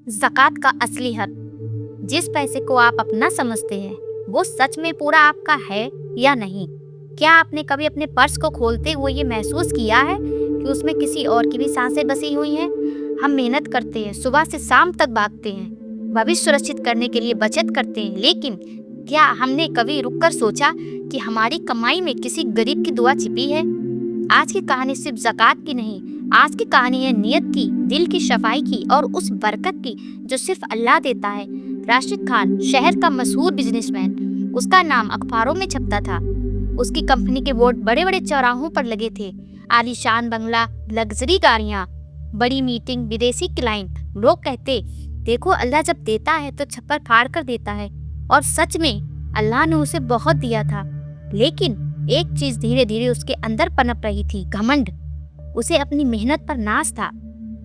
ज़कात का असली हक। जिस पैसे को आप अपना समझते हैं वो सच में पूरा आपका है या नहीं। क्या आपने कभी अपने पर्स को खोलते हुए ये महसूस किया है कि उसमें किसी और की भी सांसें बसी हुई हैं? हम मेहनत करते हैं, सुबह से शाम तक भागते हैं, भविष्य सुरक्षित करने के लिए बचत करते हैं, लेकिन क्या हमने कभी रुककर सोचा कि हमारी कमाई में किसी गरीब की दुआ छिपी है? आज की कहानी सिर्फ ज़कात की नहीं, आज की कहानी है नियत की, दिल की सफाई की और उस बरकत की जो सिर्फ अल्लाह देता है। राशिद खान शहर का मशहूर बिजनेसमैन, उसका नाम अखबारों में छपता था। उसकी कंपनी के बोर्ड बड़े बड़े चौराहों पर लगे थे। आलीशान बंगला, लग्जरी गाड़ियाँ, बड़ी मीटिंग, विदेशी क्लाइंट। लोग कहते, देखो अल्लाह जब देता है तो छप्पर फाड़ कर देता है। और सच में अल्लाह ने उसे बहुत दिया था, लेकिन एक चीज धीरे धीरे उसके अंदर पनप रही थी, घमंड। उसे अपनी मेहनत पर नाज था।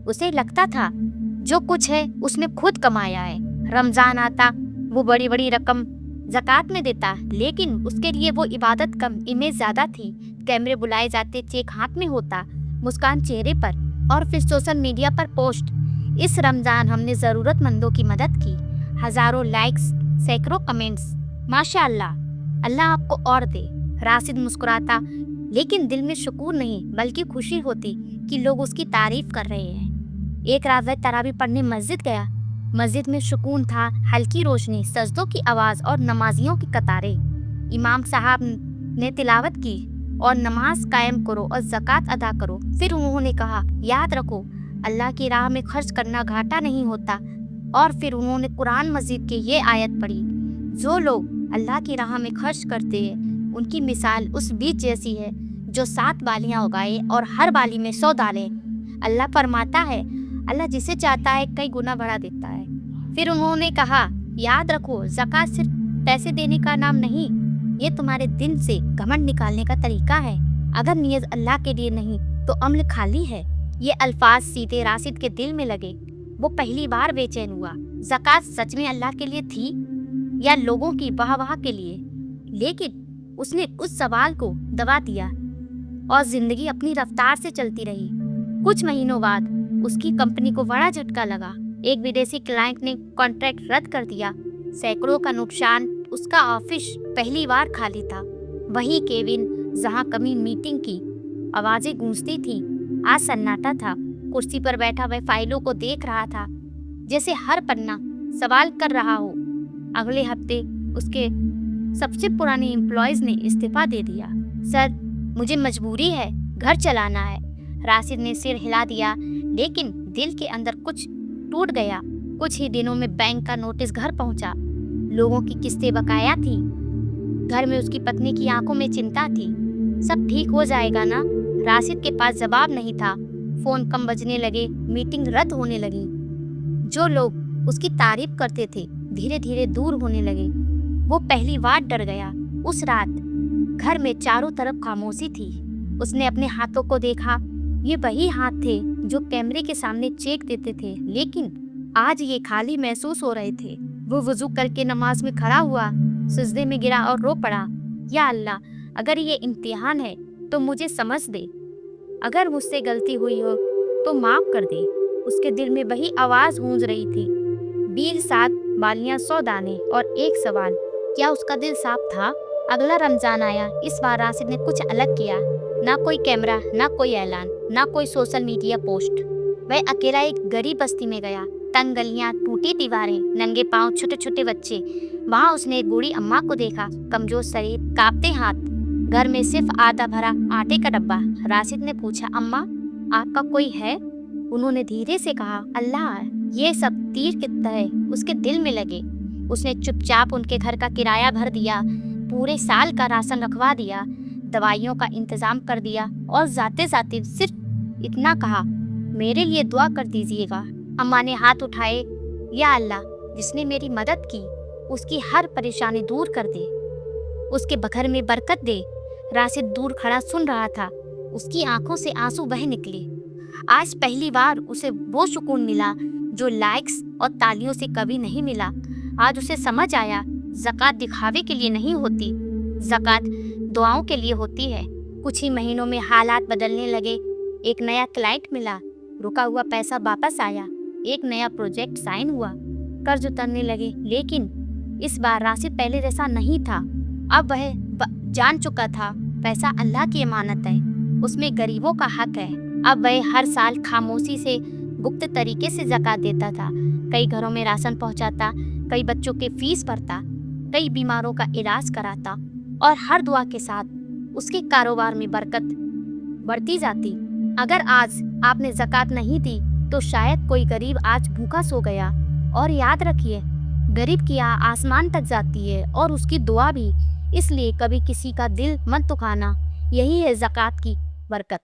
उसे लगता था जो कुछ है उसने खुद कमाया है। रमजान आता, वो बड़ी बड़ी रकम ज़कात में देता, लेकिन उसके लिए वो इबादत कम, इमेज ज्यादा थी। कैमरे बुलाए जाते, चेक हाथ में होता, मुस्कान चेहरे पर, और फिर सोशल मीडिया पर पोस्ट, इस रमजान हमने जरूरतमंदों की मदद की। हजारों लाइक्स, सैकड़ों कमेंट्स, माशाअल्लाह, अल्लाह आपको और दे। राशिद मुस्कुराता, लेकिन दिल में सुकून नहीं बल्कि खुशी होती कि लोग उसकी तारीफ कर रहे हैं। एक रात वह तरावी पढ़ने मस्जिद गया। मस्जिद में सुकून था, हल्की रोशनी, सजदों की आवाज़ और नमाजियों की कतारें। इमाम साहब ने तिलावत की और नमाज कायम करो और ज़कात अदा करो। फिर उन्होंने कहा, याद रखो अल्लाह की राह में खर्च करना घाटा नहीं होता। और फिर उन्होंने कुरान मजीद की ये आयत पढ़ी, जो लोग अल्लाह की राह में खर्च करते हैं उनकी मिसाल उस बीज जैसी है जो 7 बालियां उगाए और हर बाली में 100 दाने। अल्लाह फरमाता है, अल्लाह जिसे चाहता है कई गुना बढ़ा देता है। फिर उन्होंने कहा, याद रखो ज़कात सिर्फ पैसे देने का नाम नहीं, ये तुम्हारे दिल से घमंड निकालने का तरीका है। अगर नियत अल्लाह के लिए नहीं तो अमल खाली है। ये अल्फाज सीधे राशिद के दिल में लगे। वो पहली बार बेचैन हुआ। ज़कात सच में अल्लाह के लिए थी या लोगों की वाह के लिए? लेकिन उसने उस सवाल को दबा दिया और जिंदगी अपनी रफ्तार से चलती रही। कुछ महीनों बाद उसकी कंपनी को बड़ा झटका लगा। एक विदेशी क्लाइंट ने कॉन्ट्रैक्ट रद्द कर दिया। सैकड़ों का नुकसान। उसका ऑफिस पहली बार खाली था। वही केबिन जहां कभी मीटिंग की आवाजें गूंजती थी, आज सन्नाटा था। कुर्सी पर बैठा वह फाइलों को देख रहा था, जैसे हर पन्ना सवाल कर रहा हो। अगले हफ्ते उसके सबसे पुराने एम्प्लॉयज ने इस्तीफा दे दिया। सर, मुझे मजबूरी है, घर चलाना है। राशिद ने सिर हिला दिया, लेकिन दिल के अंदर कुछ टूट गया। कुछ ही दिनों में बैंक का नोटिस घर पहुंचा। लोगों की किस्तें बकाया थी। घर में उसकी पत्नी की आंखों में चिंता थी। सब ठीक हो जाएगा ना? राशिद के पास जवाब नहीं था। फोन कम बजने लगे, मीटिंग रद्द होने लगी। जो लोग उसकी तारीफ करते थे धीरे धीरे दूर होने लगे। वो पहली बार डर गया। उस रात घर में चारों तरफ खामोशी थी। उसने अपने हाथों को देखा। ये वही हाथ थे जो कैमरे के सामने चेक देते थे, लेकिन आज ये खाली महसूस हो रहे थे। वो वुजू करके नमाज में खड़ा हुआ, सजदे में गिरा और रो पड़ा, या अल्लाह, अगर ये इम्तिहान है तो मुझे समझ दे। अगर मुझसे गलती हुई हो तो माफ कर दे। उसके दिल में वही आवाज गूंज रही थी, बीज 7 बालियां 100 दाने। और एक सवाल, क्या उसका दिल साफ था? अगला रमजान आया। इस बार राशिद ने कुछ अलग किया। ना कोई कैमरा, ना कोई ऐलान, ना कोई सोशल मीडिया पोस्ट। वह अकेला एक गरीब बस्ती में गया। तंग गलियां, टूटी दीवारें, नंगे पांव, छोटे छोटे बच्चे। वहाँ उसने एक बूढ़ी अम्मा को देखा, कमजोर शरीर, कांपते हाथ, घर में सिर्फ आधा भरा आटे का डब्बा। राशिद ने पूछा, अम्मा आपका कोई है? उन्होंने धीरे से कहा, अल्लाह। ये सब तीर की तरह उसके दिल में लगे। उसने चुपचाप उनके घर का किराया भर दिया, पूरे साल का राशन रखवा दिया, दवाइयों का इंतजाम कर दिया और जाते जाते सिर्फ इतना कहा, मेरे लिए दुआ कर दीजिएगा। अम्मा ने हाथ उठाए, या अल्लाह, जिसने मेरी मदद की उसकी हर परेशानी दूर कर दे, उसके घर में बरकत दे। राशिद दूर खड़ा सुन रहा था। उसकी आंखों से आंसू बह निकले। आज पहली बार उसे वो सुकून मिला जो लाइक्स और तालियों से कभी नहीं मिला। आज उसे समझ आया, ज़कात दिखावे के लिए नहीं होती, ज़कात दुआओं के लिए होती है। कुछ ही महीनों में हालात बदलने लगे। एक नया क्लाइंट मिला, रुका हुआ पैसा वापस आया, एक नया प्रोजेक्ट साइन हुआ, कर्ज उतरने लगे, लेकिन इस बार राशिद पहले जैसा नहीं था। अब वह जान चुका था पैसा अल्लाह की अमानत है, उसमें गरीबों का हक है। अब वह हर साल खामोशी से गुप्त तरीके से ज़कात देता था। कई घरों में राशन पहुंचाता, कई बच्चों के फीस भरता, कई बीमारों का इलाज कराता और हर दुआ के साथ उसके कारोबार में बरकत बढ़ती जाती। अगर आज आपने ज़कात नहीं दी तो शायद कोई गरीब आज भूखा सो गया। और याद रखिए, गरीब की आसमान तक जाती है और उसकी दुआ भी। इसलिए कभी किसी का दिल मत दुखाना, यही है ज़कात की बरकत।